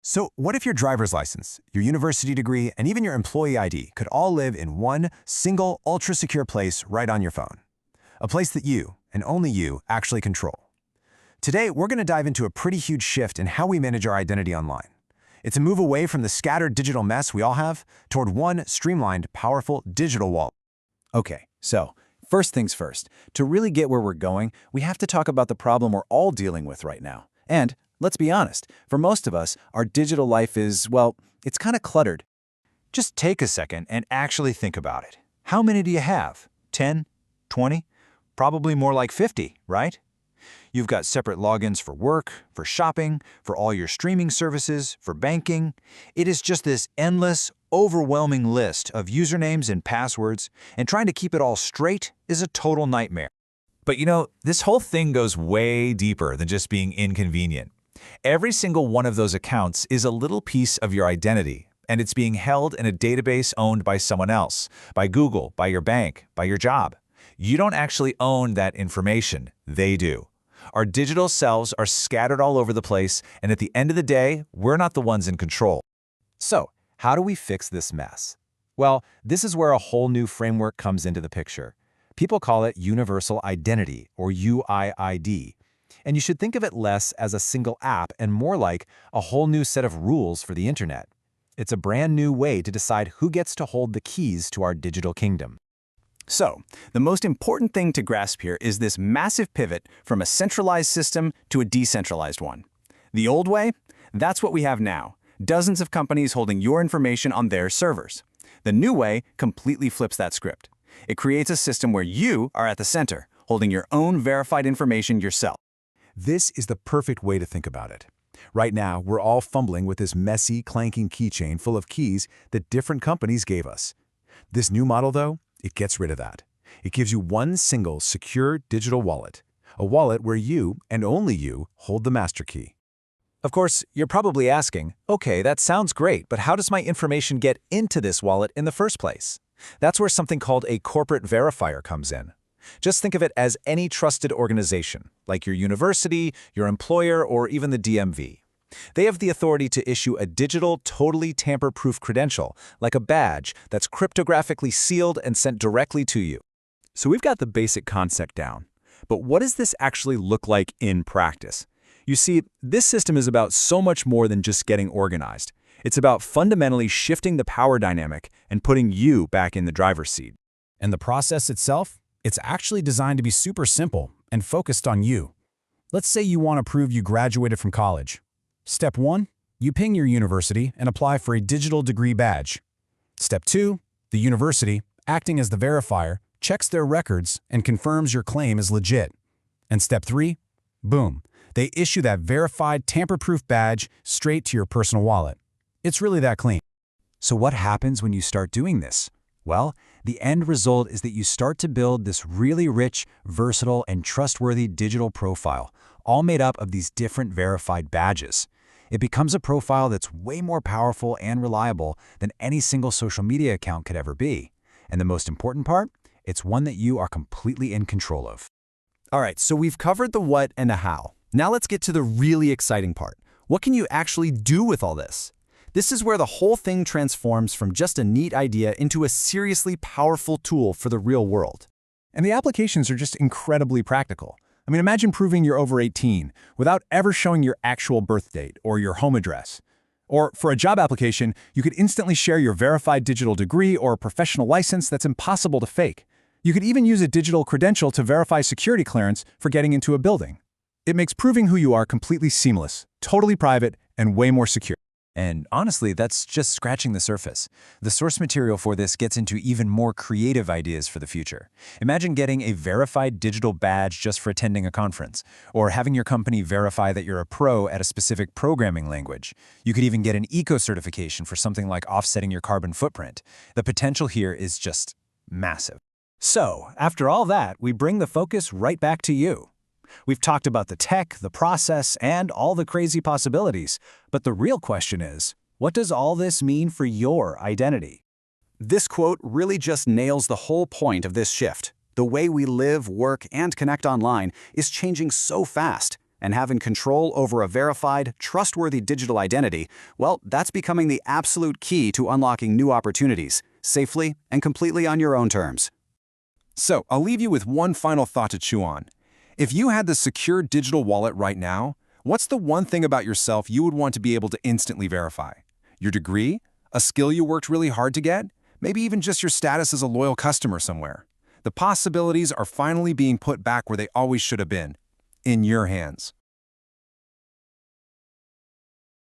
So what if your driver's license, your university degree, and even your employee ID could all live in one single ultra-secure place right on your phone? A place that you, and only you, actually control. Today, we're going to dive into a pretty huge shift in how we manage our identity online. It's a move away from the scattered digital mess we all have toward one streamlined, powerful digital wallet. Okay, so first things first. To really get where we're going, we have to talk about the problem we're all dealing with right now. And let's be honest, for most of us, our digital life is, well, it's kind of cluttered. Just take a second and actually think about it. How many do you have? 10? 20? Probably more like 50, right? You've got separate logins for work, for shopping, for all your streaming services, for banking. It is just this endless, overwhelming list of usernames and passwords, and trying to keep it all straight is a total nightmare. But you know, this whole thing goes way deeper than just being inconvenient. Every single one of those accounts is a little piece of your identity, and it's being held in a database owned by someone else, by Google, by your bank, by your job. You don't actually own that information, they do. Our digital selves are scattered all over the place, and at the end of the day, we're not the ones in control. So, how do we fix this mess? Well, this is where a whole new framework comes into the picture. People call it Universal Identity, or UIID. And you should think of it less as a single app and more like a whole new set of rules for the internet. It's a brand new way to decide who gets to hold the keys to our digital kingdom. So, the most important thing to grasp here is this massive pivot from a centralized system to a decentralized one. The old way? That's what we have now. Dozens of companies holding your information on their servers. The new way completely flips that script. It creates a system where you are at the center, holding your own verified information yourself. This is the perfect way to think about it. Right now, we're all fumbling with this messy, clanking keychain full of keys that different companies gave us. This new model, though, it gets rid of that. It gives you one single, secure digital wallet, a wallet where you, and only you, hold the master key. Of course, you're probably asking, okay, that sounds great, but how does my information get into this wallet in the first place? That's where something called a corporate verifier comes in. Just think of it as any trusted organization, like your university, your employer, or even the DMV. They have the authority to issue a digital, totally tamper-proof credential, like a badge that's cryptographically sealed and sent directly to you. So we've got the basic concept down. But what does this actually look like in practice? You see, this system is about so much more than just getting organized. It's about fundamentally shifting the power dynamic and putting you back in the driver's seat. And the process itself? It's actually designed to be super simple and focused on you. Let's say you want to prove you graduated from college. Step 1, you ping your university and apply for a digital degree badge. Step 2, the university, acting as the verifier, checks their records and confirms your claim is legit. And step 3, boom, they issue that verified tamper-proof badge straight to your personal wallet. It's really that clean. So what happens when you start doing this? Well, the end result is that you start to build this really rich, versatile, and trustworthy digital profile, all made up of these different verified badges. It becomes a profile that's way more powerful and reliable than any single social media account could ever be. And the most important part? It's one that you are completely in control of. All right, so we've covered the what and the how. Now let's get to the really exciting part. What can you actually do with all this? This is where the whole thing transforms from just a neat idea into a seriously powerful tool for the real world. And the applications are just incredibly practical. I mean, imagine proving you're over 18 without ever showing your actual birth date or your home address. Or for a job application, you could instantly share your verified digital degree or professional license that's impossible to fake. You could even use a digital credential to verify security clearance for getting into a building. It makes proving who you are completely seamless, totally private, and way more secure. And honestly, that's just scratching the surface. The source material for this gets into even more creative ideas for the future. Imagine getting a verified digital badge just for attending a conference, or having your company verify that you're a pro at a specific programming language. You could even get an eco-certification for something like offsetting your carbon footprint. The potential here is just massive. So, after all that, we bring the focus right back to you. We've talked about the tech, the process, and all the crazy possibilities. But the real question is, what does all this mean for your identity? This quote really just nails the whole point of this shift. The way we live, work, and connect online is changing so fast. And having control over a verified, trustworthy digital identity, well, that's becoming the absolute key to unlocking new opportunities, safely and completely on your own terms. So, I'll leave you with one final thought to chew on. If you had the secure digital wallet right now, what's the one thing about yourself you would want to be able to instantly verify? Your degree? A skill you worked really hard to get? Maybe even just your status as a loyal customer somewhere. The possibilities are finally being put back where they always should have been, in your hands.